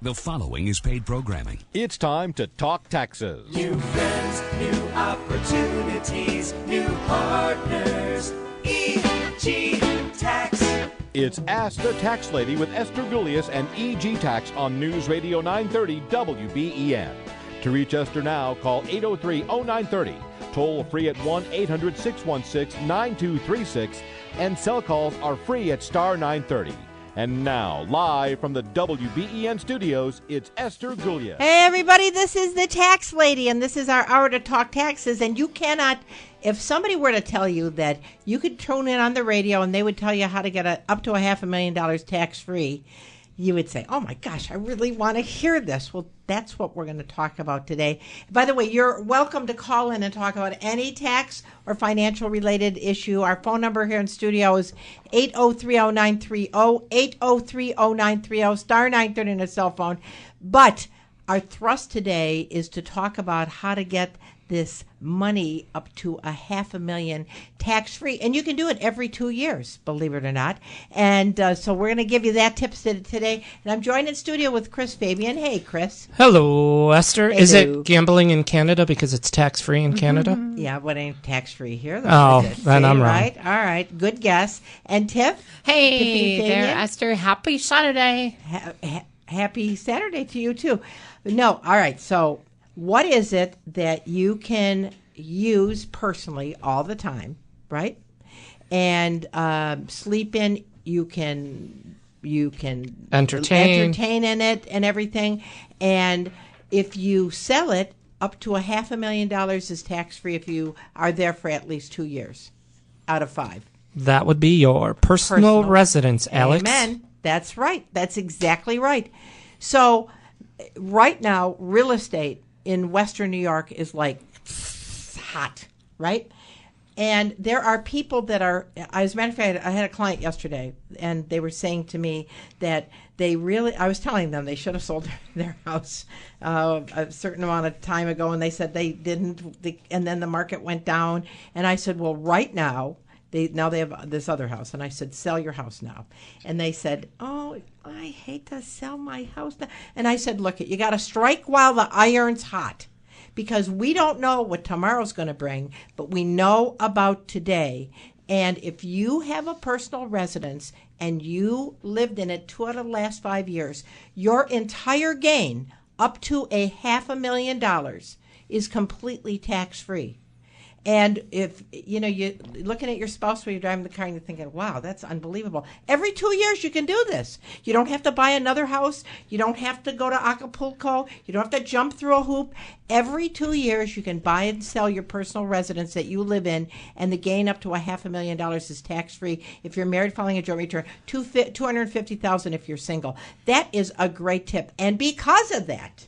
The following is paid programming. It's time to talk taxes. New friends, new opportunities, new partners. EG Tax. It's Ask the Tax Lady with Esther Gulius and EG Tax on News Radio 930 WBEN. To reach Esther now, call 803-0930. Toll free at 1-800-616-9236. And cell calls are free at star 930. And now, live from the WBEN studios, it's Esther Gulius. Hey, everybody, this is the Tax Lady, and this is our hour to talk taxes. And you cannot, if somebody were to tell you that you could tune in on the radio and they would tell you how to get up to $500,000 tax-free, you would say, oh, my gosh, I really want to hear this. Well, that's what we're going to talk about today. By the way, you're welcome to call in and talk about any tax or financial-related issue. Our phone number here in studio is 803-0930, 803-0930, star 930 on a cell phone. But our thrust today is to talk about how to get this money up to $500,000 tax-free. And you can do it every 2 years, believe it or not. And so we're going to give you that tips today. And I'm joined in studio with Chris Fabian. Hey, Chris. Hello, Esther. Hello. Is it gambling in Canada because it's tax-free in Canada? Yeah, but ain't tax-free here. Oh, is it? then I'm wrong. Right? All right. Good guess. And Tiff? Hey Tiffany there, Fabian? Esther. Happy Saturday. Happy Saturday to you, too. No, all right. So what is it that you can use personally all the time, right? And sleep in, you can entertain in it and everything. And if you sell it, up to $500,000 is tax-free if you are there for at least 2 years out of 5. That would be your personal residence, Alex. Amen. That's right. That's exactly right. So right now, real estate in Western New York is like hot, right? And there are people that are, as a matter of fact, I had a client yesterday, and they were saying to me that I was telling them they should have sold their house a certain amount of time ago, and they said they didn't, and then the market went down. And I said, well, right now, they have this other house. And I said, sell your house now. And they said, oh, I hate to sell my house now. And I said, look, you got to strike while the iron's hot, because we don't know what tomorrow's going to bring, but we know about today. And if you have a personal residence and you lived in it 2 out of the last 5 years, your entire gain up to $500,000 is completely tax-free. And if, you're looking at your spouse while you're driving the car and you're thinking, wow, that's unbelievable. Every 2 years you can do this. You don't have to buy another house. You don't have to go to Acapulco. You don't have to jump through a hoop. Every 2 years you can buy and sell your personal residence that you live in, and the gain up to $500,000 is tax-free. If you're married filing a joint return, $250,000 if you're single. That is a great tip. And because of that,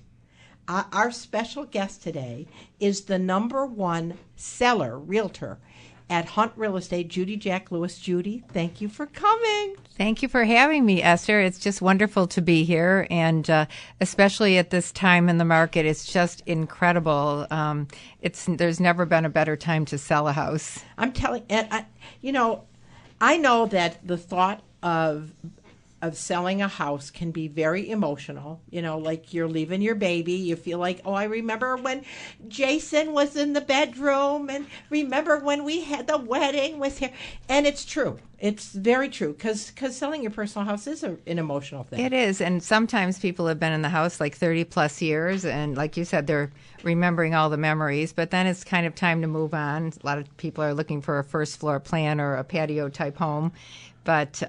our special guest today is the #1 seller realtor at Hunt Real Estate, Judy Jack Lewis. Judy, thank you for coming. Thank you for having me, Esther. It's just wonderful to be here, and especially at this time in the market, it's just incredible. There's never been a better time to sell a house. I'm telling you, I know that the thought of selling a house can be very emotional, like you're leaving your baby. You feel like, oh, I remember when Jason was in the bedroom, and remember when we had the wedding was here. And it's true. It's very true, because selling your personal house is an emotional thing. It is, and sometimes people have been in the house like 30-plus years, and like you said, they're remembering all the memories, but then it's kind of time to move on. A lot of people are looking for a first-floor plan or a patio-type home, but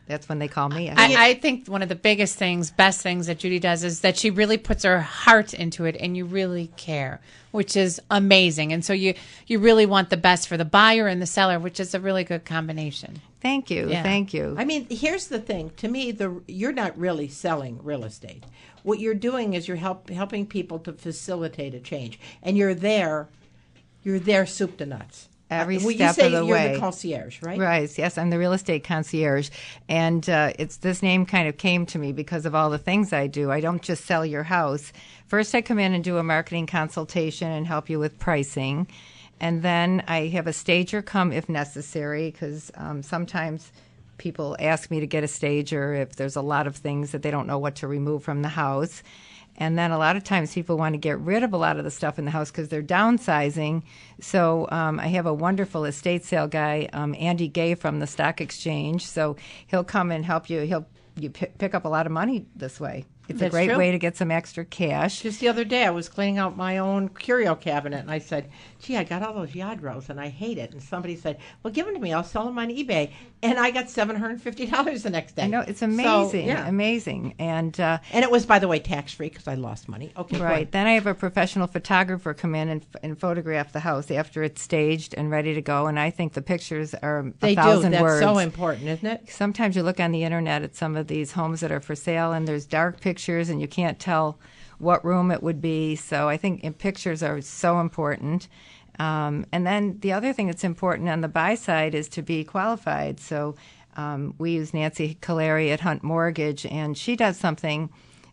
that's when they call me. I think one of the best things that Judy does is that she really puts her heart into it, and you really care, which is amazing. And so you really want the best for the buyer and the seller, which is a really good combination. Thank you. Yeah. Thank you. I mean, here's the thing. To me, you're not really selling real estate. What you're doing is you're helping people to facilitate a change. And you're there soup to nuts. Every well, step of the way. You're the concierge, right? Right. Yes, I'm the real estate concierge, and this name kind of came to me because of all the things I do. I don't just sell your house. First, I come in and do a marketing consultation and help you with pricing, and then I have a stager come if necessary, because sometimes people ask me to get a stager if there's a lot of things that they don't know what to remove from the house. And then a lot of times people want to get rid of a lot of the stuff in the house because they're downsizing. So I have a wonderful estate sale guy, Andy Gay from the Stock Exchange. So he'll come and help you. You pick up a lot of money this way. It's That's a great true. way to get some extra cash. Just the other day, I was cleaning out my own curio cabinet, and I said, gee, I got all those Yadros, and I hate it. And somebody said, well, give them to me. I'll sell them on eBay. And I got $750 the next day. I know, it's amazing, So, yeah. amazing. And it was, by the way, tax-free because I lost money. Okay, go right. ahead. Then I have a professional photographer come in and photograph the house after it's staged and ready to go. And I think the pictures are They a thousand do. That's words. so important, isn't it? Sometimes you look on the internet at some of these homes that are for sale, and there's dark pictures, and you can't tell what room it would be. So I think pictures are so important. And then the other thing that's important on the buy side is to be qualified. So we use Nancy Caleri at Hunt Mortgage, and she does something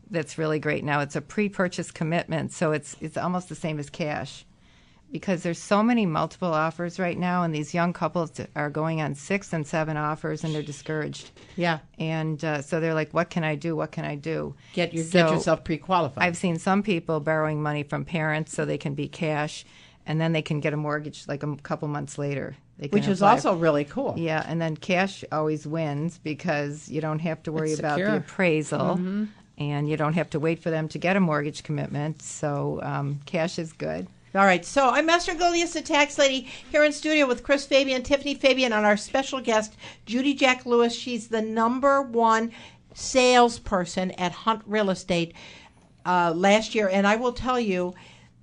that's really great now. It's a pre-purchase commitment, so it's almost the same as cash. Because there's so many multiple offers right now, and these young couples are going on 6 and 7 offers, and they're discouraged. Yeah. And so they're like, what can I do? What can I do? Get So yourself pre-qualified. I've seen some people borrowing money from parents so they can be cash, and then they can get a mortgage like a couple months later. They can which is apply. also really cool. Yeah, and then cash always wins because you don't have to worry It's about secure. the appraisal, and you don't have to wait for them to get a mortgage commitment. So cash is good. All right, so I'm Esther Golias, the tax lady, here in studio with Chris Fabian, Tiffany Fabian, and our special guest, Judy Jack Lewis. She's the #1 salesperson at Hunt Real Estate last year. And I will tell you,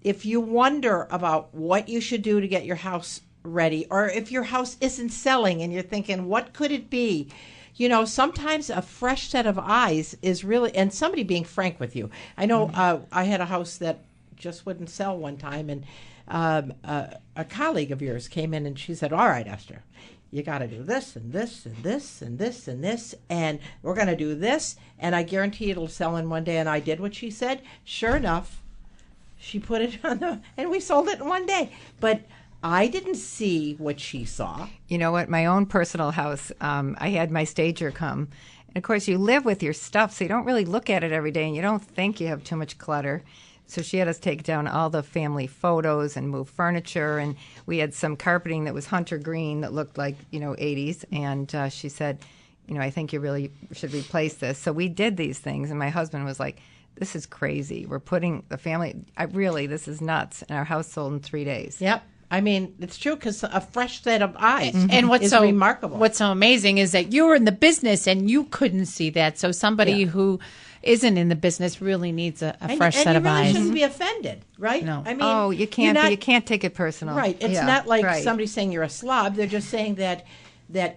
if you wonder about what you should do to get your house ready, or if your house isn't selling and you're thinking, what could it be? You know, sometimes a fresh set of eyes is really, and somebody being frank with you. I know I had a house that just wouldn't sell one time, and a colleague of yours came in and she said, all right, Esther, you got to do this and this and this and this and this, and we're going to do this, and I guarantee it'll sell in one day. And I did what she said. Sure enough, she put it on and we sold it in one day. But I didn't see what she saw. You know what? My own personal house, I had my stager come. And of course, you live with your stuff, so you don't really look at it every day, and you don't think you have too much clutter. So she had us take down all the family photos and move furniture, and we had some carpeting that was hunter green that looked like, 80s. And she said, I think you really should replace this. So we did these things, and my husband was like, this is crazy. We're putting the family, this is nuts. And our house sold in 3 days. Yep. I mean, it's true because a fresh set of eyes And what's is so remarkable. What's so amazing is that you were in the business and you couldn't see that. So somebody who isn't in the business really needs a fresh set of and you really eyes. shouldn't be offended, right? No. I mean, You can't. you're You can't take it personal. Right. It's Yeah, not like right. somebody saying you're a slob. They're just saying that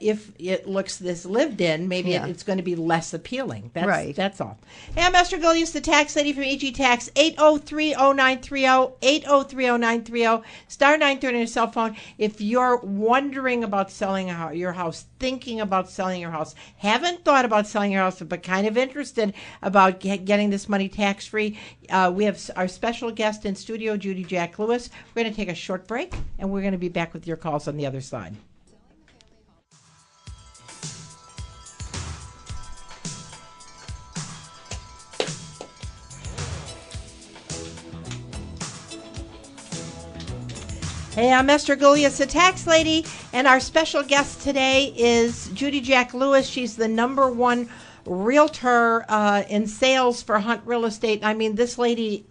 if it looks this lived in, maybe Yeah. it's going to be less appealing. That's, Right. That's all. Hey, I'm Esther Golias, the tax lady from EG Tax, 803-0930, 803-0930, star 930 on your cell phone. If you're wondering about selling your house, thinking about selling your house, haven't thought about selling your house, but kind of interested about getting this money tax-free, we have our special guest in studio, Judy Jack Lewis. We're going to take a short break, and we're going to be back with your calls on the other side. Hey, I'm Esther Golias, the tax lady, and our special guest today is Judy Jack Lewis. She's the #1 realtor in sales for Hunt Real Estate. I mean, this lady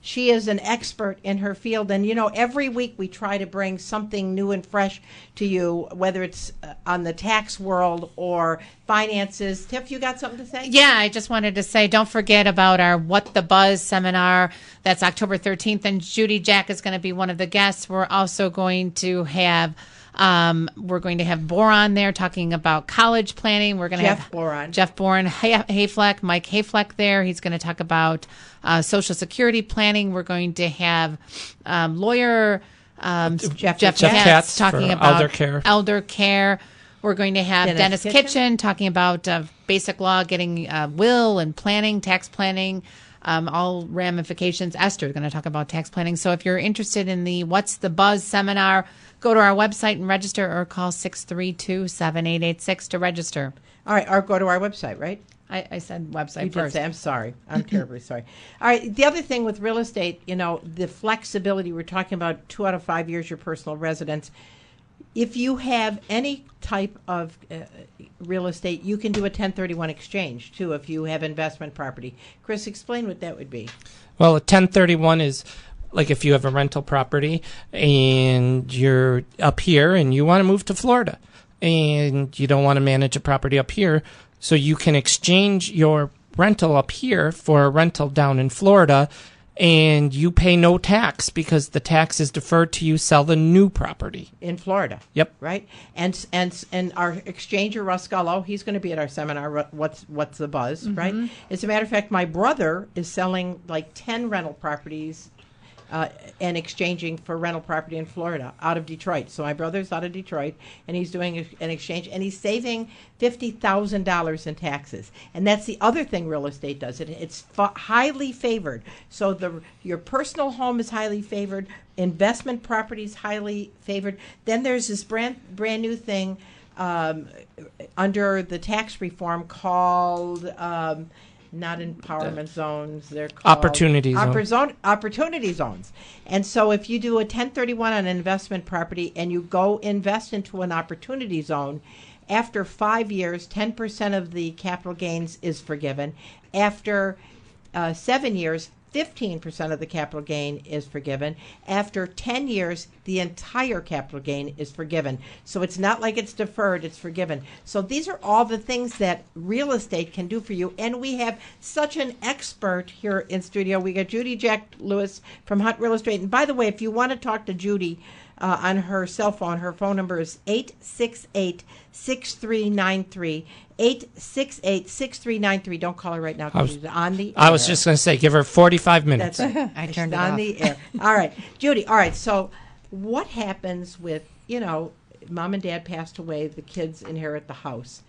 she is an expert in her field. And, every week we try to bring something new and fresh to you, whether it's on the tax world or finances. Tiff, you got something to say? Yeah, I just wanted to say, don't forget about our What the Buzz seminar. That's October 13th, and Judy Jack is going to be one of the guests. We're also going to have Boron there talking about college planning. We're going to have Jeff Boron, Hayfleck, Mike Hayfleck there. He's going to talk about Social Security planning. We're going to have lawyer Jeff Katz talking about elder care. We're going to have Dennis Kitchen talking about basic law, getting will and planning, tax planning. all ramifications. Esther is going to talk about tax planning. So if you're interested in the What's the Buzz seminar, go to our website and register, or call 632-7886 to register. All right, or go to our website, right? I said website You first. did say, I'm sorry. I'm terribly sorry. All right, the other thing with real estate, the flexibility, we're talking about 2 out of 5 years your personal residence. If you have any type of real estate, you can do a 1031 exchange, too, if you have investment property. Chris, explain what that would be. Well, a 1031 is like if you have a rental property and you're up here and you want to move to Florida and you don't want to manage a property up here, so you can exchange your rental up here for a rental down in Florida, and you pay no tax because the tax is deferred to you sell the new property. In Florida. Yep. Right? And our exchanger, Russ Gullo, he's going to be at our seminar, What's the Buzz, right? As a matter of fact, my brother is selling like 10 rental properties and exchanging for rental property in Florida out of Detroit. So my brother's out of Detroit, and he's doing an exchange, and he's saving $50,000 in taxes. And that's the other thing real estate does. It's highly favored. So your personal home is highly favored, investment property is highly favored. Then there's this brand new thing under the tax reform called not empowerment zones. They're called Opportunity zones. And so if you do a 1031 on an investment property and you go invest into an opportunity zone, after 5 years, 10% of the capital gains is forgiven. After 7 years, 15% of the capital gain is forgiven. After 10 years, the entire capital gain is forgiven. So it's not like it's deferred, it's forgiven. So these are all the things that real estate can do for you. And we have such an expert here in studio. We got Judy Jack Lewis from Hunt Real Estate. And by the way, if you want to talk to Judy on her cell phone, her phone number is 868-6393. 868-6393. Don't call her right now because she's on the air. I was just going to say, give her 45 minutes. That's right. I turned it on off. the air. All right. Judy, all right. So what happens with, mom and dad passed away, the kids inherit the house,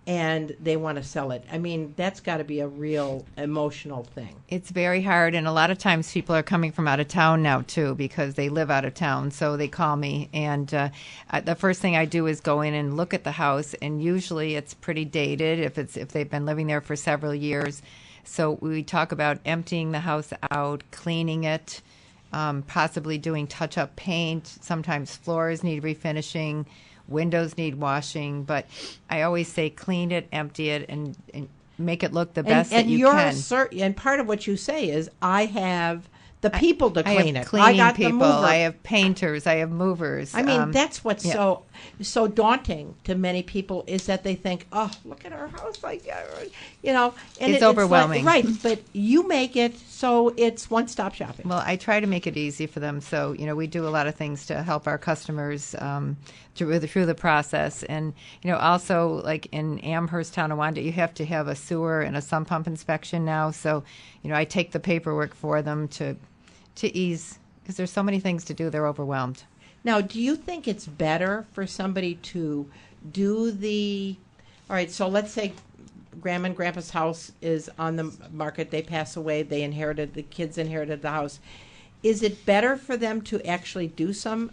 and they want to sell it? I mean, that's got to be a real emotional thing. It's very hard, and a lot of times people are coming from out of town now, too, because they live out of town, so they call me, and the first thing I do is go in and look at the house, and usually it's pretty dated if they've been living there for several years. So we talk about emptying the house out, cleaning it, possibly doing touch-up paint. Sometimes floors need refinishing, windows need washing, but I always say clean it, empty it, and make it look the best that you can. And part of what you say is, I have the people to clean I have it. Cleaning I got people. the mover. I have painters. I have movers. I mean, that's what's yeah. so daunting to many people, is that they think, oh, look at our house, like, and it's overwhelming. It's like, right, but you make it so it's one-stop shopping. Well, I try to make it easy for them. So, we do a lot of things to help our customers through the process. And, also, like in Amherst, Tonawanda, you have to have a sewer and a sump pump inspection now. So, I take the paperwork for them to ease, because there's so many things to do, they're overwhelmed. Now, do you think it's better for somebody to do all right, so let's say Grandma and Grandpa's house is on the market, they pass away, the kids inherited the house. Is it better for them to actually do some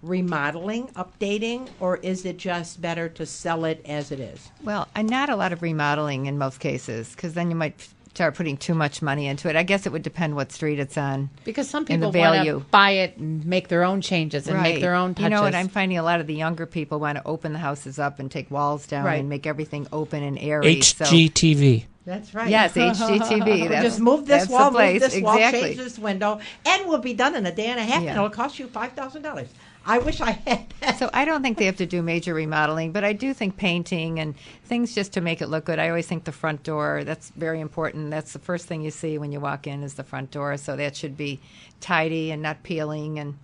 remodeling, updating, or is it just better to sell it as it is? Well, not a lot of remodeling in most cases, because then you might start putting too much money into it. I guess it would depend what street it's on. Because some and people the want value. to buy it and make their own changes and make their own touches. And I'm finding a lot of the younger people want to open the houses up and take walls down and make everything open and airy. HGTV. That's right. Yes, HGTV. Just move this wall, move this wall, exactly. change this window, and we'll be done in a day and a half, and it'll cost you $5,000. I wish I had that. So I don't think they have to do major remodeling, but I do think painting and things just to make it look good. I always think the front door, that's very important. That's the first thing you see when you walk in is the front door. So that should be tidy and not peeling, and,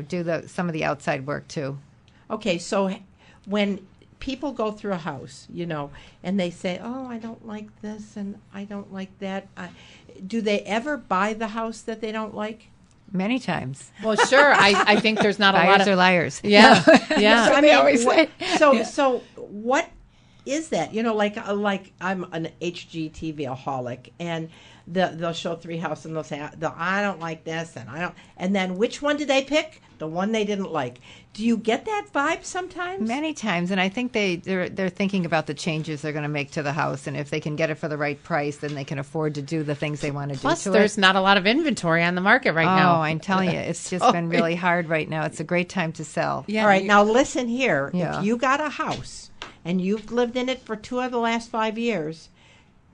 do some of the outside work too. Okay, so when people go through a house, and they say, oh, I don't like this and I don't like that, do they ever buy the house that they don't like? Many times. Well, sure. I think there's not a lot Buyers of are liars. Yeah, yeah. So, they always say. So what is that? Like I'm an HGTV-aholic, and they'll show 3 houses and they'll say, I don't like this, and I don't. And then which one did they pick? The one they didn't like. Do you get that vibe sometimes? Many times, and I think they're thinking about the changes they're going to make to the house, and if they can get it for the right price, then they can afford to do the things they want to do Plus, to there's it. not a lot of inventory on the market right now. Oh, I'm telling you, it's just been really hard right now. It's a great time to sell. Yeah. All right, now listen here. Yeah. If you got a house and you've lived in it for 2 of the last 5 years,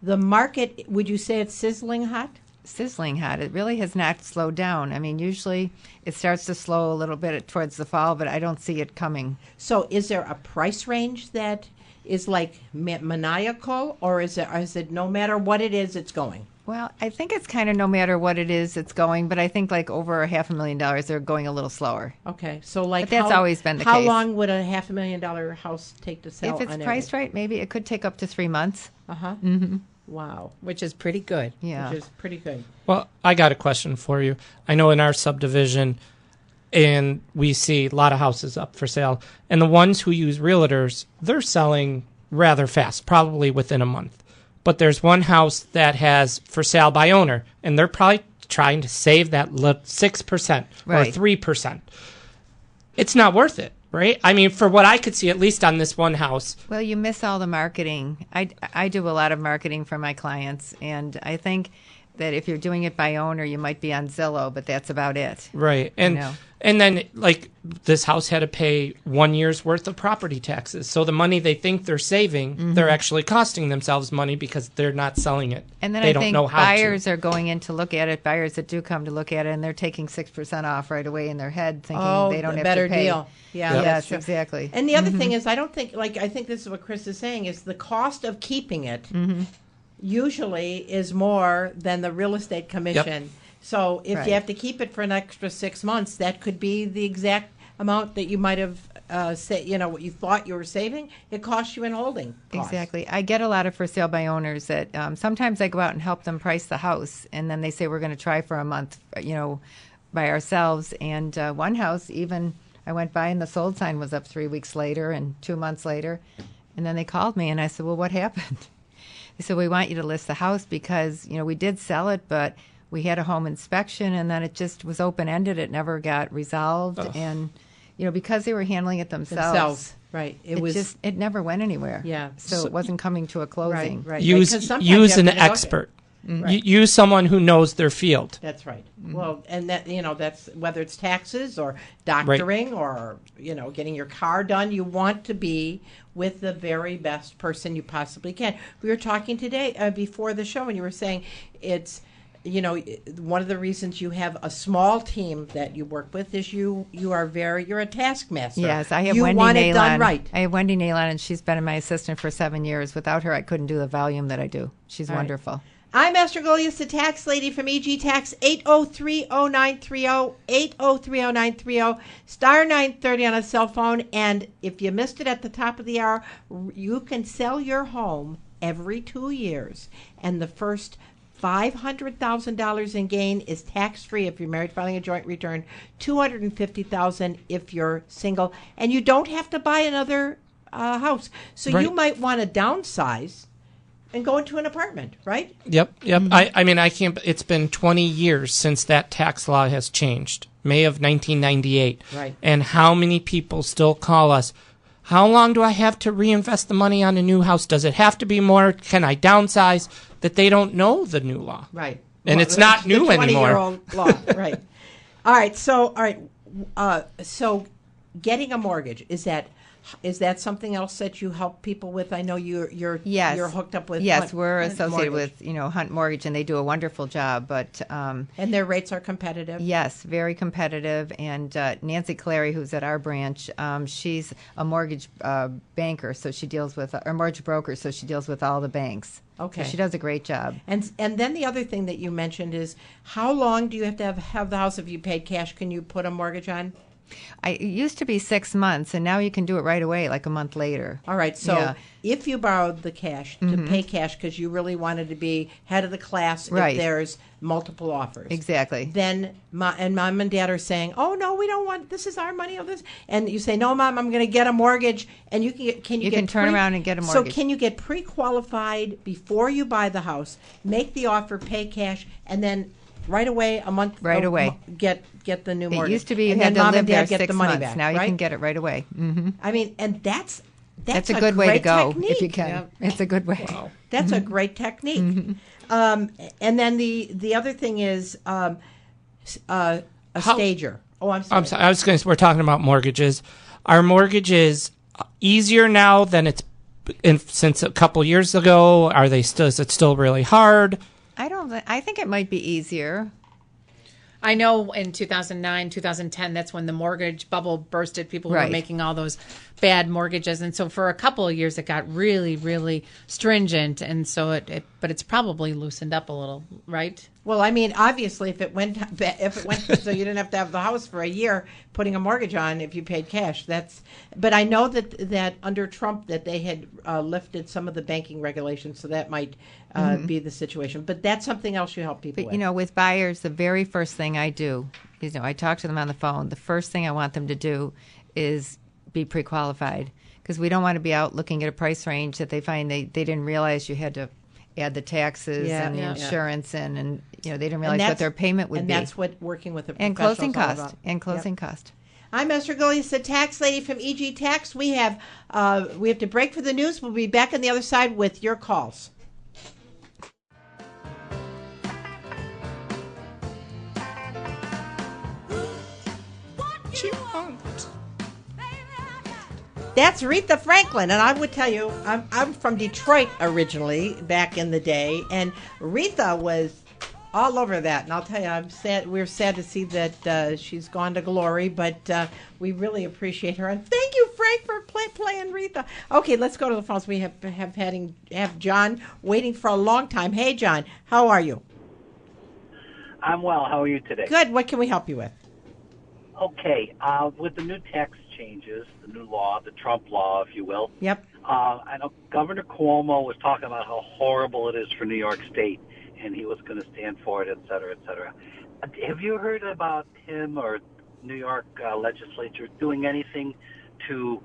the market, would you say it's sizzling hot? Sizzling hot. It really has not slowed down. I mean, usually it starts to slow a little bit towards the fall, but I don't see it coming. So is there a price range that is like maniacal, or is it no matter what it is, it's going? Well, I think it's kind of no matter what it is, it's going, but I think like over $500,000, they're going a little slower. Okay, so like But that's always been the how case. long would a $500,000 house take to sell? If it's on priced average? right, maybe it could take up to 3 months. Wow, Which is pretty good. Yeah. which is pretty good. Well, I got a question for you. I know in our subdivision, and we see a lot of houses up for sale, and the ones who use realtors, they're selling rather fast, probably within a month. But there's one house that has for sale by owner, and they're probably trying to save that 6% Right. or 3%. It's not worth it, right? I mean, for what I could see, at least on this one house. Well, you miss all the marketing. I do a lot of marketing for my clients, and I think that if you're doing it by owner, you might be on Zillow, but that's about it. Right. And then, like, this house had to pay 1 year's worth of property taxes. So the money they think they're saving, they're actually costing themselves money because they're not selling it. And then they I don't think know how buyers to. are going in to look at it, buyers that do come to look at it, and they're taking 6% off right away in their head, thinking they don't the have better to pay. deal. Yeah, Yep. that's Yes, true. exactly. And the other thing is, I think this is what Chris is saying, is the cost of keeping it usually is more than the real estate commission. So if Right. you have to keep it for an extra 6 months, that could be the exact amount that you might have, what you thought you were saving. It costs you in holding costs. Exactly. I get a lot of for sale by owners that sometimes I go out and help them price the house, and then they say we're going to try for a month, by ourselves. And one house, even I went by and the sold sign was up 3 weeks later and 2 months later, and then they called me and I said, well, what happened? They said, we want you to list the house because we did sell it, but we had a home inspection and then it just was open ended. It never got resolved, and because they were handling it themselves. Right. It never went anywhere. Yeah. So it wasn't coming to a closing. Right. Use Because sometimes you have an to negotiate. expert. Right. Use someone who knows their field. That's right. Well, and that that's whether it's taxes or doctoring or getting your car done. You want to be with the very best person you possibly can. We were talking today before the show, and you were saying it's one of the reasons you have a small team that you work with is you're a taskmaster. Yes, I have you Wendy want it Nalon. done right. I have Wendy Nalon, and she's been my assistant for 7 years. Without her, I couldn't do the volume that I do. She's All right. wonderful. I'm Esther Golias, the tax lady from EG Tax, 803-0930, 803-0930, star 930 on a cell phone. And if you missed it at the top of the hour, you can sell your home every 2 years. And the first $500,000 in gain is tax-free if you're married filing a joint return, $250,000 if you're single. And you don't have to buy another house. So Right. you might want to downsize and go into an apartment, right? Yep. I mean, I can't. It's been 20 years since that tax law has changed. May of 1998. Right. And how many people still call us? How long do I have to reinvest the money on a new house? Does it have to be more? Can I downsize? That they don't know the new law. Right. And it's not new the anymore. 20-year-old law, right. All right. So getting a mortgage, is that something else that you help people with? I know you're Yes. you're hooked up with Yes, Hunt- we're Hunt associated Mortgage. with Hunt Mortgage, and they do a wonderful job. But And their rates are competitive. yes, very competitive. And Nancy Clary, who's at our branch, she's a mortgage banker, so she deals with or mortgage broker, so she deals with all the banks. Okay. So she does a great job. And then the other thing that you mentioned is how long do you have to have the house if you paid cash? Can you put a mortgage on? It used to be 6 months, and now you can do it right away, like a month later. All right, so Yeah. if you borrowed the cash to pay cash because you really wanted to be head of the class Right. if there's multiple offers. Exactly. Then mom and dad are saying, "Oh no, we don't want this. Is our money of this." And you say, "No, mom, I'm going to get a mortgage." And you can You can turn around and get a So mortgage. can you get pre-qualified before you buy the house, make the offer, pay cash, and then right away a month Right away. get the new It mortgage. used to be you and had then to mom live and there dad get 6 the money months. back. Now you right? can get it right away. I mean, and that's That's a good way to great go technique. if you can. It's a good way. That's a great technique. And then the other thing is a stager. Oh, I'm sorry. I'm sorry. I was going to. We're talking about mortgages. Are mortgages easier now than it's been since a couple years ago? Are they still? Is it still really hard? I think it might be easier. I know in 2009, 2010, that's when the mortgage bubble bursted. People were Right. making all those bad mortgages. And so for a couple of years, it got really, really stringent. And so but it's probably loosened up a little, right? Well, I mean, obviously, if it went so you didn't have to have the house for a year, putting a mortgage on if you paid cash. But I know that under Trump that they had lifted some of the banking regulations, so that might be the situation. But that's something else you help people But, with. with buyers, the very first thing I do is, I talk to them on the phone. The first thing I want them to do is be pre-qualified, because we don't want to be out looking at a price range that they find they didn't realize you had to add the taxes and the insurance and they didn't realize what their payment would and be. And that's what working with a and professional closing is all cost. about. And closing cost. I'm Esther Gillies, the tax lady from EG Tax. We have to break for the news. We'll be back on the other side with your calls. That's Aretha Franklin, and I would tell you, I'm from Detroit originally, back in the day, and Aretha was all over that. And I'll tell you, I'm sad. We're sad to see that she's gone to glory, but we really appreciate her. And thank you, Frank, for playing Aretha. Okay, let's go to the phones. We have John waiting for a long time. Hey, John, how are you? I'm well. How are you today? Good. What can we help you with? Okay. With the new tax changes, the new law, the Trump law, if you will. Yep. I know Governor Cuomo was talking about how horrible it is for New York State, and he was going to stand for it, et cetera, et cetera. Have you heard about him or New York legislature doing anything to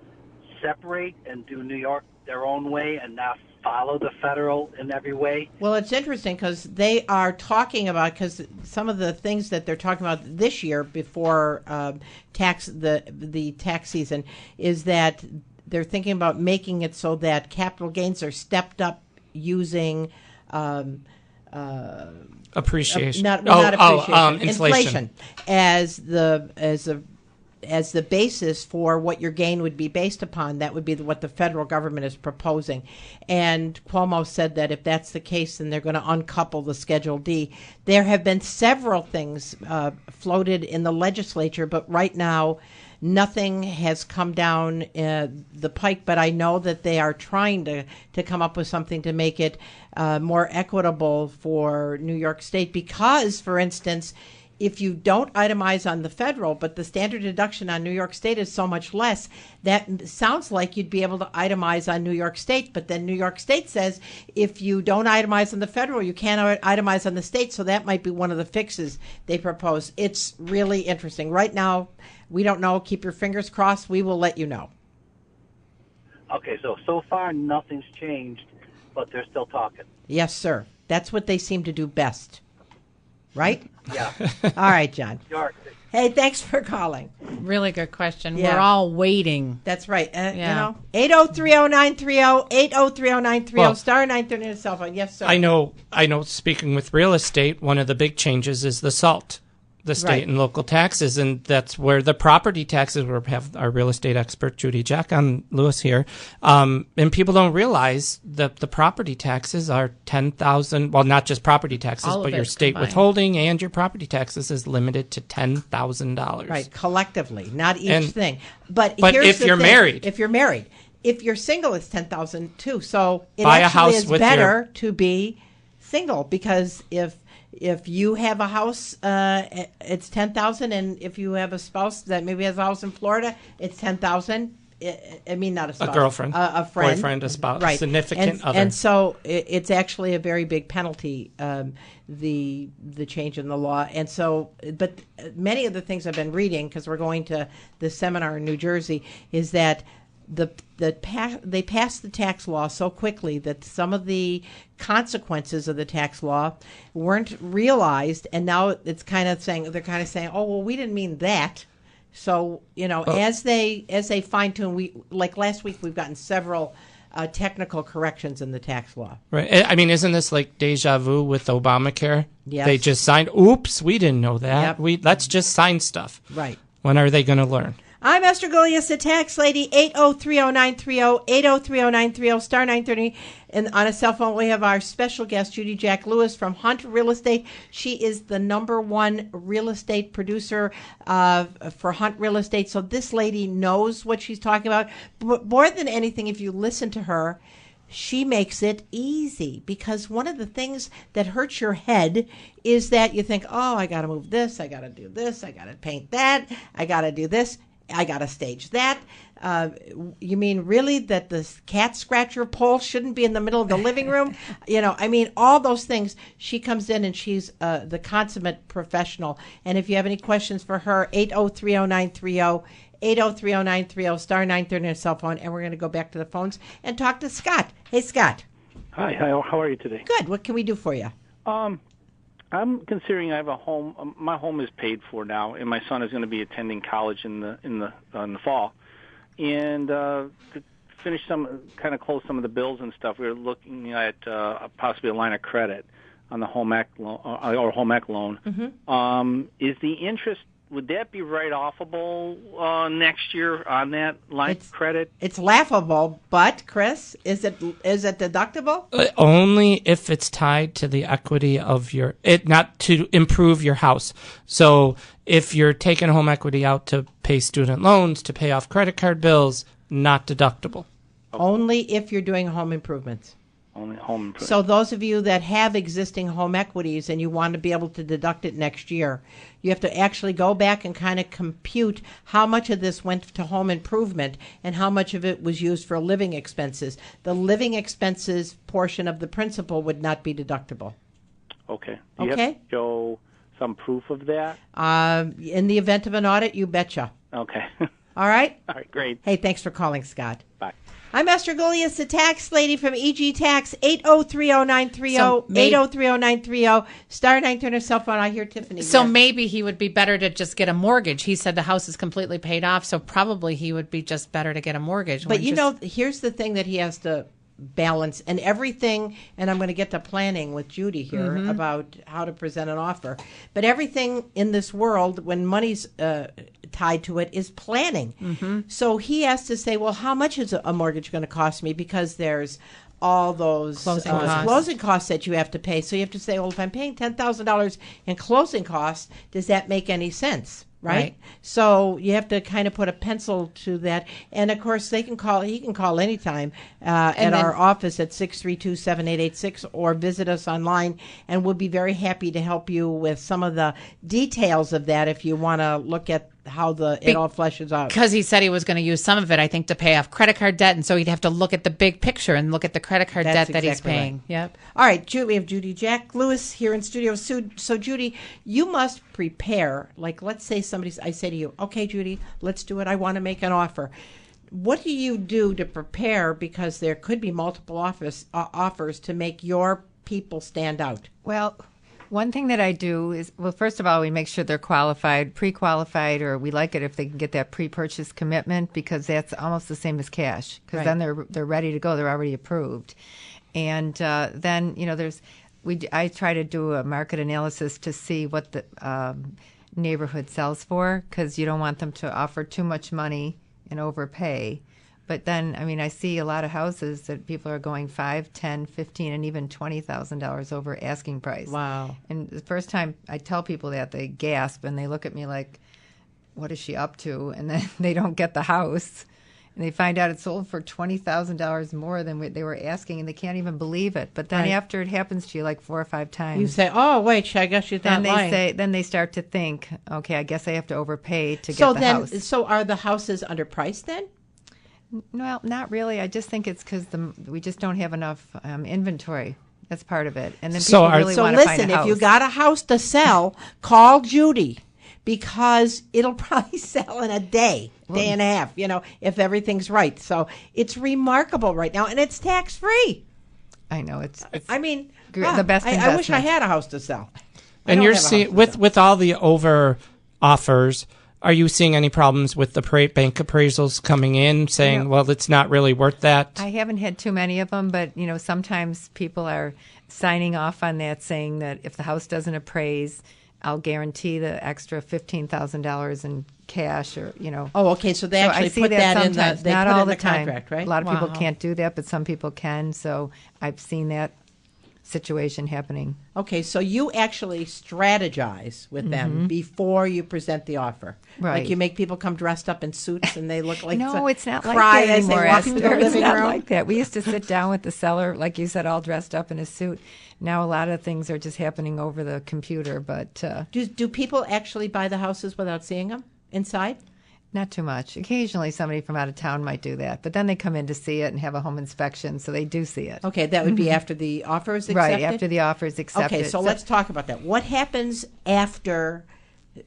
separate and do New York their own way and not follow the federal in every way? Well, it's interesting because they are talking about, because some of the things that they're talking about this year before the tax season is that they're thinking about making it so that capital gains are stepped up using Appreciation. not appreciation. Inflation as the basis for what your gain would be based upon. That would be what the federal government is proposing. And Cuomo said that if that's the case, then they're going to uncouple the Schedule D. There have been several things floated in the legislature, but right now nothing has come down the pike. But I know that they are trying to come up with something to make it more equitable for New York State because, for instance, if you don't itemize on the federal, but the standard deduction on New York State is so much less, that sounds like you'd be able to itemize on New York State. But then New York State says if you don't itemize on the federal, you can't itemize on the state. So that might be one of the fixes they propose. It's really interesting. Right now, we don't know. Keep your fingers crossed. We will let you know. Okay, so far nothing's changed, but they're still talking. Yes, sir. That's what they seem to do best. Right? Yeah. All right, John. York. Hey, thanks for calling. Really good question. Yeah. We're all waiting. That's right. Yeah. 8030930, 8030930, Well, star 930 on your cell phone. Yes, sir. I know. Speaking with real estate, one of the big changes is the SALT, the state Right. and local taxes, and that's where the property taxes. We have our real estate expert Judy Jack on Lewis here, and people don't realize that the property taxes are $10,000. Well, not just property taxes, All of but your it state combined. withholding and your property taxes is limited to $10,000. Right, collectively, not each And- thing. But But here's if the you're thing. married. If you're married. If you're single, it's $10,000 too. So it Buy a actually house is with better to be single because if If you have a house, it's $10,000, and if you have a spouse that maybe has a house in Florida, it's $10,000. I mean, not a spouse, A girlfriend, a friend, boyfriend, a spouse, right? significant other. And so it's actually a very big penalty. The change in the law, and so, but many of the things I've been reading, because we're going to the seminar in New Jersey, is that they passed the tax law so quickly that some of the consequences of the tax law weren't realized, and now it's kind of saying, oh well, we didn't mean that. So as they fine tune, like last week we've gotten several technical corrections in the tax law. Right. I mean, isn't this like deja vu with Obamacare? Yes. They just signed. Oops, we didn't know that. Yep. Let's just sign stuff. Right. When are they going to learn? I'm Esther Golias, the tax lady, 8030930, 8030930, star 930. And on a cell phone, we have our special guest, Judy Jack Lewis from Hunt Real Estate. She is the #1 real estate producer for Hunt Real Estate. So this lady knows what she's talking about. But more than anything, if you listen to her, she makes it easy, because one of the things that hurts your head is that you think, oh, I got to move this, I got to do this, I got to paint that, I got to do this, I got to stage that. You mean really that the cat scratcher pole shouldn't be in the middle of the living room? I mean, all those things. She comes in and she's the consummate professional. And if you have any questions for her, 8030930, 8030930, star 930 on your cell phone. And we're going to go back to the phones and talk to Scott. Hey, Scott. Hi, how are you today? Good. What can we do for you? I'm considering I have a home. My home is paid for now, and my son is going to be attending college in the fall. And to finish close some of the bills and stuff, we were looking at possibly a line of credit on the home ec loan or home ec loan. Mm-hmm. Is the interest, would that be write-offable next year on that line of credit? It's laughable, but Chris, is it deductible? Only if it's tied to the equity of not to improve your house. So if you're taking home equity out to pay student loans, to pay off credit card bills, not deductible. Only if you're doing home improvements. Only home improvements. So those of you that have existing home equities and you want to be able to deduct it next year, you have to actually go back and kind of compute how much of this went to home improvement and how much of it was used for living expenses. The living expenses portion of the principal would not be deductible. Okay. Do you have to show some proof of that? In the event of an audit, you betcha. Okay. All right? All right, great. Hey, thanks for calling, Scott. Bye. I'm Esther Golias, the tax lady from EG Tax, 8030930, 8030930, star 930 cell phone. I hear Tiffany. So maybe he would be better to just get a mortgage. He said the house is completely paid off, so probably he would be just better to get a mortgage. But here's the thing that he has to balance, and everything, and I'm going to get to planning with Judy here about how to present an offer. But everything in this world, when money's tied to it, is planning. So he has to say, well, how much is a mortgage going to cost me? Because there's all those closing costs that you have to pay. So you have to say, well, if I'm paying $10,000 in closing costs, does that make any sense? Right? So you have to kind of put a pencil to that. And, of course, he can call anytime at our office at 632-7886 or visit us online, and we'll be very happy to help you with some of the details of that if you want to look at how it all fleshes out. Because he said he was going to use some of it, I think, to pay off credit card debt, and so he'd have to look at the big picture and look at the credit card debt that he's paying. Right. Yep. All right, we have Judy Jack Lewis here in studio. So Judy, you must prepare. Like, let's say I say to you, okay, Judy, let's do it. I want to make an offer. What do you do to prepare? Because there could be multiple offers to make your people stand out. Well, one thing that I do is, well, first of all, we make sure they're qualified, pre-qualified, or we like it if they can get that pre-purchase commitment, because that's almost the same as cash, because then they're ready to go. They're already approved. And then, I try to do a market analysis to see what the neighborhood sells for, because you don't want them to offer too much money and overpay. But then, I see a lot of houses that people are going $5,000, $10,000, $15,000, and even $20,000 over asking price. Wow. And the first time I tell people that, they gasp and they look at me like, what is she up to? And then they don't get the house. and they find out it sold for $20,000 more than what they were asking, and they can't even believe it. But then after it happens to you like 4 or 5 times, You say, "Oh, wait, I guess you're then not lying." then they start to think, okay, I guess I have to overpay to get the house. So are the houses underpriced then? Well, not really. I just think it's because we just don't have enough inventory. That's part of it. And then people really So want to find listen, a house. if you got a house to sell, call Judy, because it'll probably sell in a day and a half, if everything's right. So it's remarkable right now, and it's tax-free. I know. It's I mean, the best I wish I investment. had a house to sell. And you're seeing with all the over offers, are you seeing any problems with the bank appraisals coming in saying, well, it's not really worth that? I haven't had too many of them, but sometimes people are signing off on that, saying that if the house doesn't appraise, I'll guarantee the extra $15,000 in cash, or Oh, okay. So they actually I see put that in the sometimes. they not put it all in the the time. contract, right? A lot of people Wow. can't do that, but some people can. So I've seen that situation happening. Okay, so you actually strategize with them before you present the offer. Right. Like you make people come dressed up in suits and they look like No, it's not like cry that as they anymore, walk through the Esther. It's living not room. like that. We used to sit down with the seller, like you said, all dressed up in a suit. Now a lot of things are just happening over the computer, but Do people actually buy the houses without seeing them inside? not too much. Occasionally somebody from out of town might do that, but then they come in to see it and have a home inspection, so they do see it. Okay, that would be after the offer is accepted? Right, after the offer is accepted. Okay, so let's talk about that. What happens after?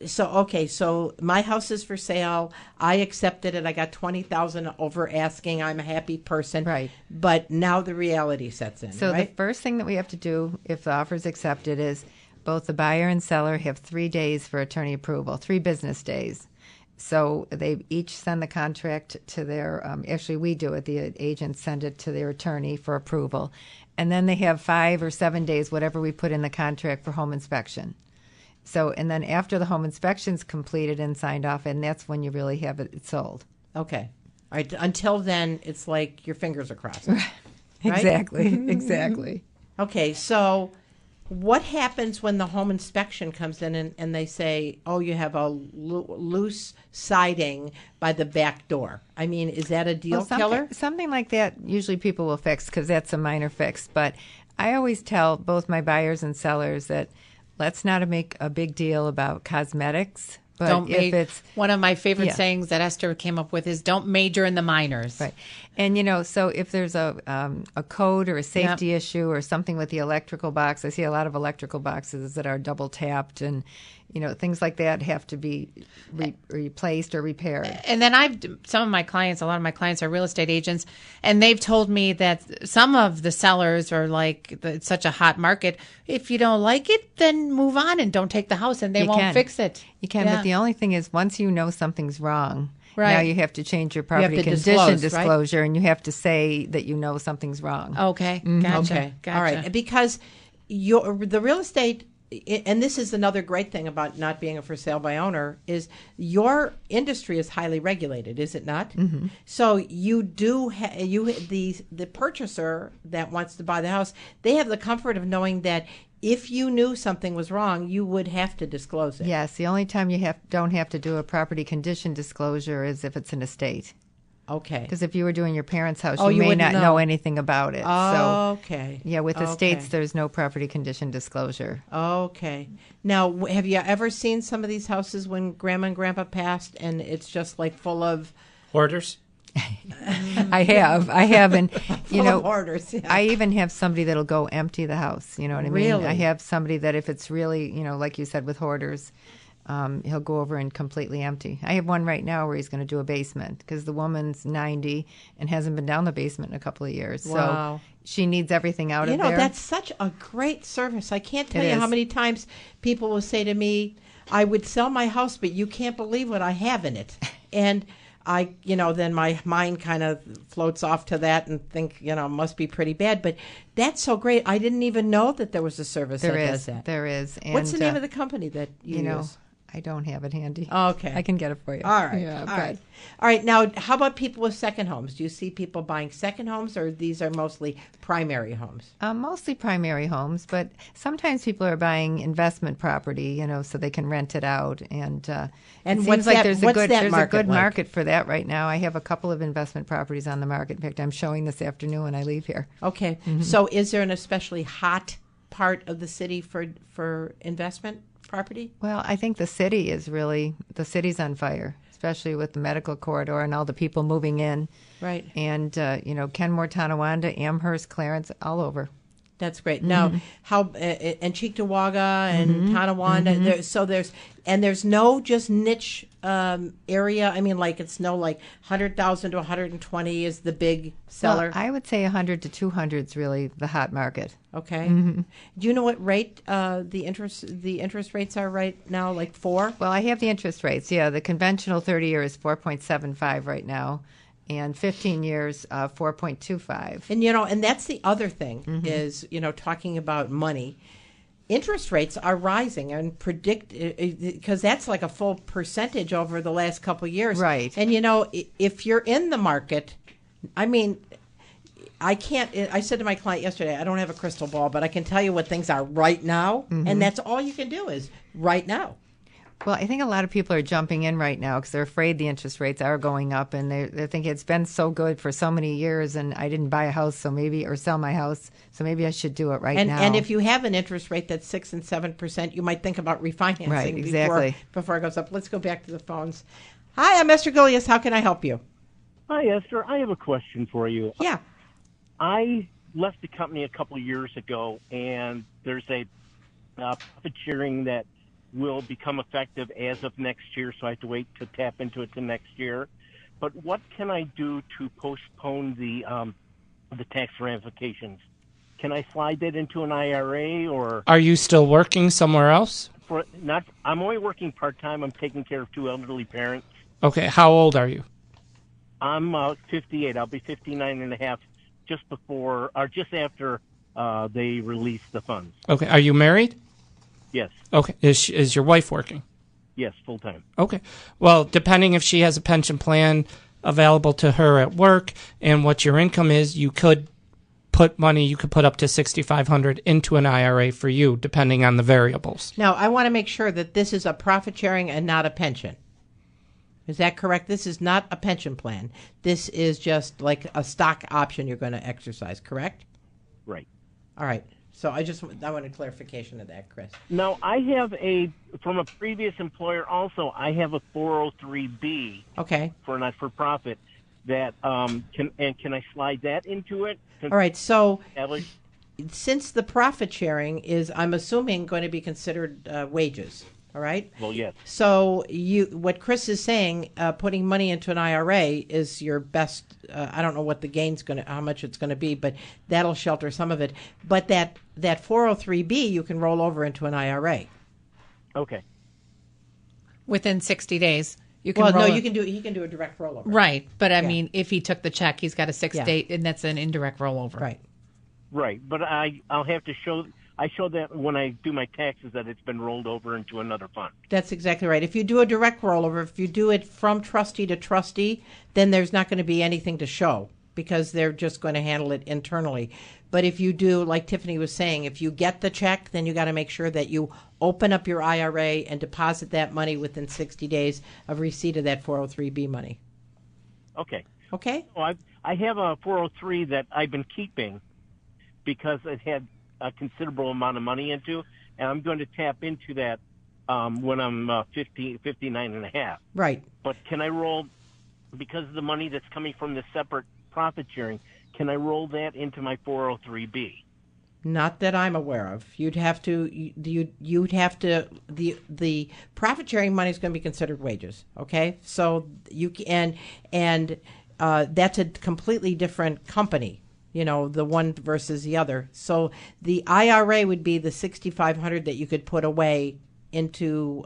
So my house is for sale. I accepted it. I got $20,000 over asking. I'm a happy person. Right. But now the reality sets in. So right? the first thing that we have to do if the offer is accepted is both the buyer and seller have 3 days for attorney approval, 3 business days. So they each send the contract to their, actually we do it, the agents send it to their attorney for approval. And then they have 5 or 7 days, whatever we put in the contract, for home inspection. So, and then after the home inspection's completed and signed off, and that's when you really have it sold. Okay. All right. Until then, it's like your fingers are crossed. Right? Exactly. Okay. So what happens when the home inspection comes in and they say, oh, you have a loose siding by the back door? I mean, is that a deal killer? Something like that, usually people will fix because that's a minor fix. But I always tell both my buyers and sellers that let's not make a big deal about cosmetics. But if it's one of my favorite sayings that Esther came up with is don't major in the minors. Right. And, so if there's a code or a safety issue or something with the electrical box, I see a lot of electrical boxes that are double tapped and, things like that have to be replaced or repaired. And then a lot of my clients are real estate agents, and they've told me that some of the sellers are like, it's such a hot market. If you don't like it, then move on and don't take the house, and they won't fix it. You can, but the only thing is once you know something's wrong, right, now you have to change your property condition disclosure, and you have to say that you know something's wrong. Okay, gotcha. Okay, gotcha. all right. Because the real estate, and this is another great thing about not being a for sale by owner, is your industry is highly regulated, is it not? Mm-hmm. So you do the purchaser that wants to buy the house, they have the comfort of knowing that if you knew something was wrong, you would have to disclose it. Yes, the only time you don't have to do a property condition disclosure is if it's an estate. Okay. Because if you were doing your parents' house, you may wouldn't not know anything about it. Okay. So, yeah, with estates, there's no property condition disclosure. Okay. Now, have you ever seen some of these houses when Grandma and Grandpa passed, and it's just like full of hoarders? I have, and hoarders. Yeah. I even have somebody that'll go empty the house. You know what I mean? Really? I have somebody that if it's really, like you said with hoarders, he'll go over and completely empty. I have one right now where he's going to do a basement because the woman's 90 and hasn't been down the basement in a couple of years. Wow. So she needs everything out of there. That's such a great service. I can't tell you is. how many times people will say to me, I would sell my house, but you can't believe what I have in it. And I, then my mind kind of floats off to that and think, it must be pretty bad. But that's so great. I didn't even know that there was a service that does that. There is. And, what's the name of the company that you use? I don't have it handy. Okay. I can get it for you. All right. Yeah, All but- right. All right. Now, how about people with second homes? Do you see people buying second homes, or these are mostly primary homes? Mostly primary homes, but sometimes people are buying investment property, so they can rent it out. And it what's seems like that- there's what's a good that there's a market good like? market for that right now. I have a couple of investment properties on the market. In fact, I'm showing this afternoon when I leave here. Okay. Mm-hmm. So, is there an especially hot part of the city for investment property? Well, I think the city's on fire, especially with the medical corridor and all the people moving in. Right. And, Kenmore, Tonawanda, Amherst, Clarence, all over. That's great. Now, how and Cheektowaga and Tonawanda. There's no just niche area. I mean, like it's no like 100,000 to 120 is the big seller. Well, I would say 100 to 200 is really the hot market. Okay. Do you know what rate the interest rates are right now? Like 4? Well, I have the interest rates. Yeah, the conventional 30-year is 4.75 right now, and 15 years 4.25. And and that's the other thing is talking about money. Interest rates are rising and because that's like a full percentage over the last couple of years. Right. And if you're in the market, I mean, I can't. I said to my client yesterday, I don't have a crystal ball, but I can tell you what things are right now, and that's all you can do is right now. Well, I think a lot of people are jumping in right now because they're afraid the interest rates are going up, and they're thinking it's been so good for so many years, and I didn't buy a house, or sell my house, so maybe I should do it right now. And if you have an interest rate that's 6% and 7%, you might think about refinancing Right, exactly. before it goes up. Let's go back to the phones. Hi, I'm Esther Gilius. How can I help you? Hi, Esther. I have a question for you. Yeah. I left the company a couple of years ago, and there's a profit sharing that will become effective as of next year, so I have to wait to tap into it to next year. But what can I do to postpone the tax ramifications? Can I slide that into an IRA, or Are you still working somewhere else? I'm only working part-time. I'm taking care of 2 elderly parents. Okay, how old are you? I'm 58. I'll be 59 and a half just after they release the funds. Okay, are you married? Yes. Okay, is your wife working? Yes, full-time. Okay. Well, depending if she has a pension plan available to her at work and what your income is, you could put up to $6,500 into an IRA for you, depending on the variables. Now, I want to make sure that this is a profit sharing and not a pension. Is that correct? This is not a pension plan. This is just like a stock option you're going to exercise, correct? Right. All right. So I want a clarification of that, Chris. Now, I have from a previous employer also, I have a 403B. Okay. For not-for-profit that, can I slide that into it? All right. So since the profit sharing is, I'm assuming, going to be considered wages, all right? Well, yes. So what Chris is saying, putting money into an IRA is your best. I don't know what the gain's how much it's going to be, but that'll shelter some of it. But that 403B you can roll over into an IRA. Okay. Within 60 days. You can he can do a direct rollover. Right. But I mean, if he took the check, he's got a 6-day, and that's an indirect rollover. Right. Right. But I'll have to show that when I do my taxes that it's been rolled over into another fund. That's exactly right. If you do a direct rollover, if you do it from trustee to trustee, then there's not going to be anything to show because they're just going to handle it internally. But if you do, like Tiffany was saying, if you get the check, then you got to make sure that you open up your IRA and deposit that money within 60 days of receipt of that 403B money. Okay. Okay? Well, I have a 403 that I've been keeping because it had a considerable amount of money into, and I'm going to tap into that when I'm 59 and a half. Right. But can I roll, because of the money that's coming from the separate profit sharing, can I roll that into my 403B? Not that I'm aware of. You'd have to. The profit sharing money is going to be considered wages. Okay, so you can, and that's a completely different company. The one versus the other. So the IRA would be the $6,500 that you could put away into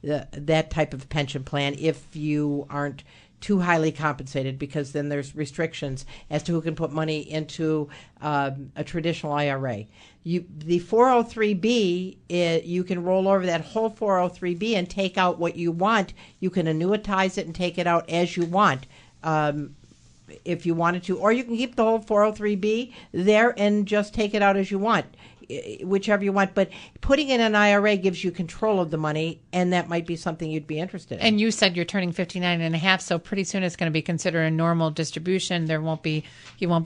that type of pension plan if you aren't too highly compensated, because then there's restrictions as to who can put money into a traditional IRA. The 403B, you can roll over that whole 403B and take out what you want. You can annuitize it and take it out as you want. If you wanted to, or you can keep the whole 403B there and just take it out as you want, whichever you want. But putting in an IRA gives you control of the money, and that might be something you'd be interested in. And you said you're turning 59 and a half, so pretty soon it's going to be considered a normal distribution. You won't be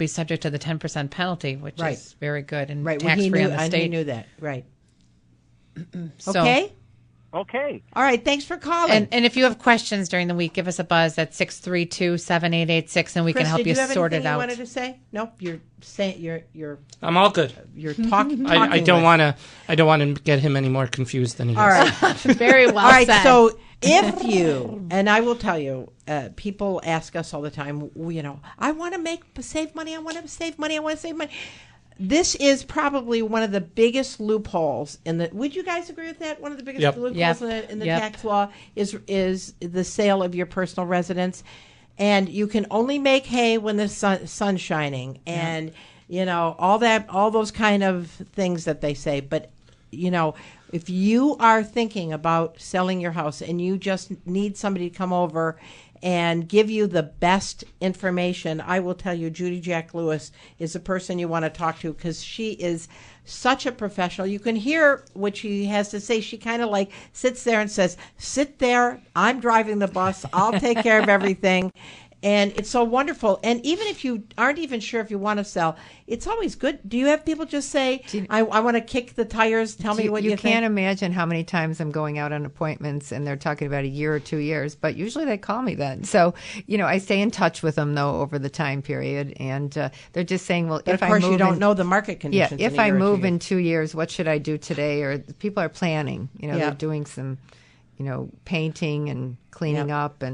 subject to the 10% penalty, which is very good and tax-free on the state. He knew that, right. So, okay? Okay. All right, thanks for calling. And if you have questions during the week, give us a buzz at 632-7886, and we can help you sort it out. Chris, did you have anything you wanted to say? Nope, you're saying you're. I'm all good. You're talking. I don't want to. I don't want to get him any more confused than he is. All right, very well. All right, said. so if you, and I will tell you, people ask us all the time. I want to save money. I want to save money. I want to save money. This is probably one of the biggest loopholes in the. Would you guys agree with that? One of the biggest loopholes in the tax law is the sale of your personal residence, and you can only make hay when the sun's shining, and all those kind of things that they say. But if you are thinking about selling your house and you just need somebody to come over and give you the best information, I will tell you Judy Jack Lewis is the person you want to talk to, because she is such a professional. You can hear what she has to say. She kind of like sits there and says, sit there, I'm driving the bus, I'll take care of everything. And it's so wonderful. And even if you aren't even sure if you want to sell, it's always good. Do you have people just say, I want to kick the tires, tell me what you think? You can't imagine how many times I'm going out on appointments and they're talking about a year or 2 years, but usually they call me then. So, I stay in touch with them, though, over the time period. And they're just saying, well, if I move you don't know the market conditions. Yeah, if I move in 2 years, what should I do today? Or people are planning. They're doing some, painting and cleaning up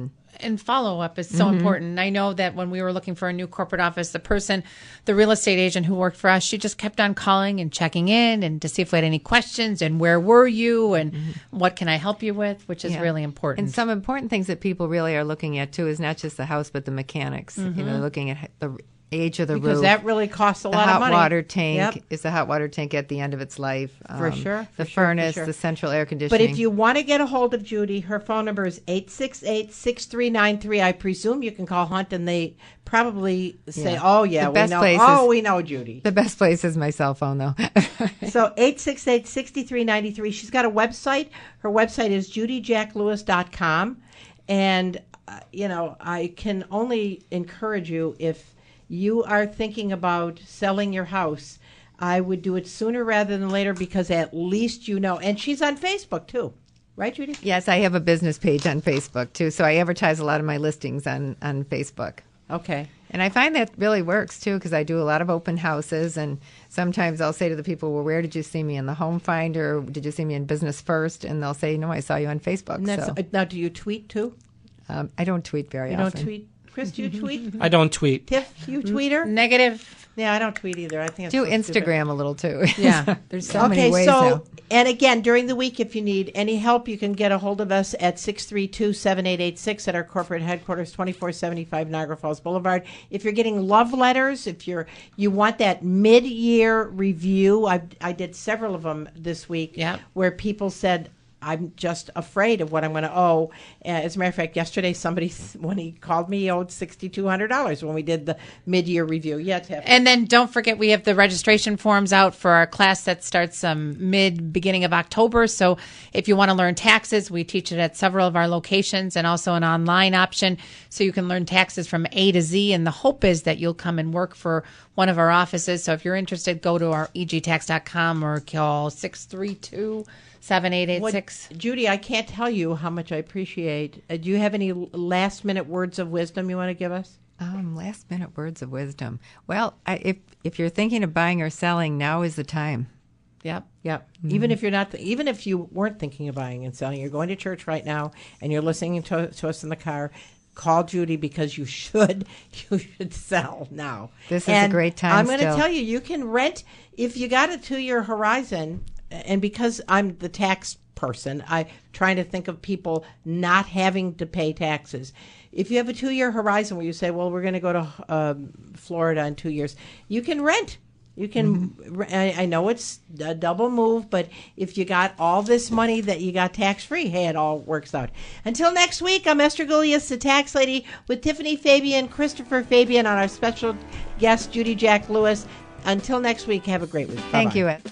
and follow-up is so important. I know that when we were looking for a new corporate office, the real estate agent who worked for us, she just kept on calling and checking in and to see if we had any questions and where were you and what can I help you with, which is really important. And some important things that people really are looking at, too, is not just the house, but the mechanics. They're looking at the age of the roof. Because that really costs a lot of money. The hot water tank. Is the hot water tank at the end of its life? For sure. The furnace, the central air conditioning. But if you want to get a hold of Judy, her phone number is 868-6393. I presume you can call Hunt and they probably say, we know Judy. The best place is my cell phone, though. So 868-6393. She's got a website. Her website is judyjacklewis.com. And, I can only encourage you, if you are thinking about selling your house, I would do it sooner rather than later, because at least and she's on Facebook too, right, Judy? Yes, I have a business page on Facebook too, so I advertise a lot of my listings on Facebook. Okay. And I find that really works too, because I do a lot of open houses, and sometimes I'll say to the people, well, where did you see me, in the Home Finder, or did you see me in Business First? And they'll say, no, I saw you on Facebook. Now, do you tweet too? I don't tweet very often. You don't tweet? Chris, do you tweet? I don't tweet. Tiff, you tweeter? Negative. Yeah, I don't tweet either. I think do Instagram a little too. Yeah, there's so many ways now. And again, during the week, if you need any help, you can get a hold of us at 632-7886 at our corporate headquarters, 2475 Niagara Falls Boulevard. If you're getting love letters, if you want that mid-year review, I did several of them this week, where people said, I'm just afraid of what I'm going to owe. As a matter of fact, yesterday somebody, when he called me, he owed $6,200 when we did the mid-year review. Yeah, Tiff. And then don't forget, we have the registration forms out for our class that starts beginning of October. So if you want to learn taxes, we teach it at several of our locations, and also an online option, so you can learn taxes from A to Z. And the hope is that you'll come and work for one of our offices. So if you're interested, go to our egtax.com or call 632-7886. Judy, I can't tell you how much I appreciate. Do you have any last-minute words of wisdom you want to give us? Last-minute words of wisdom. Well, if you're thinking of buying or selling, now is the time. Yep. Mm-hmm. Even if you weren't thinking of buying and selling, you're going to church right now and you're listening to us in the car. Call Judy, because you should sell now. This is a great time. I'm going to tell you can rent if you got a 2-year horizon. And because I'm the tax person. I'm trying to think of people not having to pay taxes. If you have a 2-year horizon where you say, well, we're going to go to Florida in 2 years, you can rent. You can, I know it's a double move, but if you got all this money that you got tax-free, hey, it all works out. Until next week, I'm Esther Gulius, the Tax Lady, with Tiffany Fabian, Christopher Fabian, on our special guest, Judy Jack Lewis. Until next week, have a great week. Thank Bye-bye. you, Ed.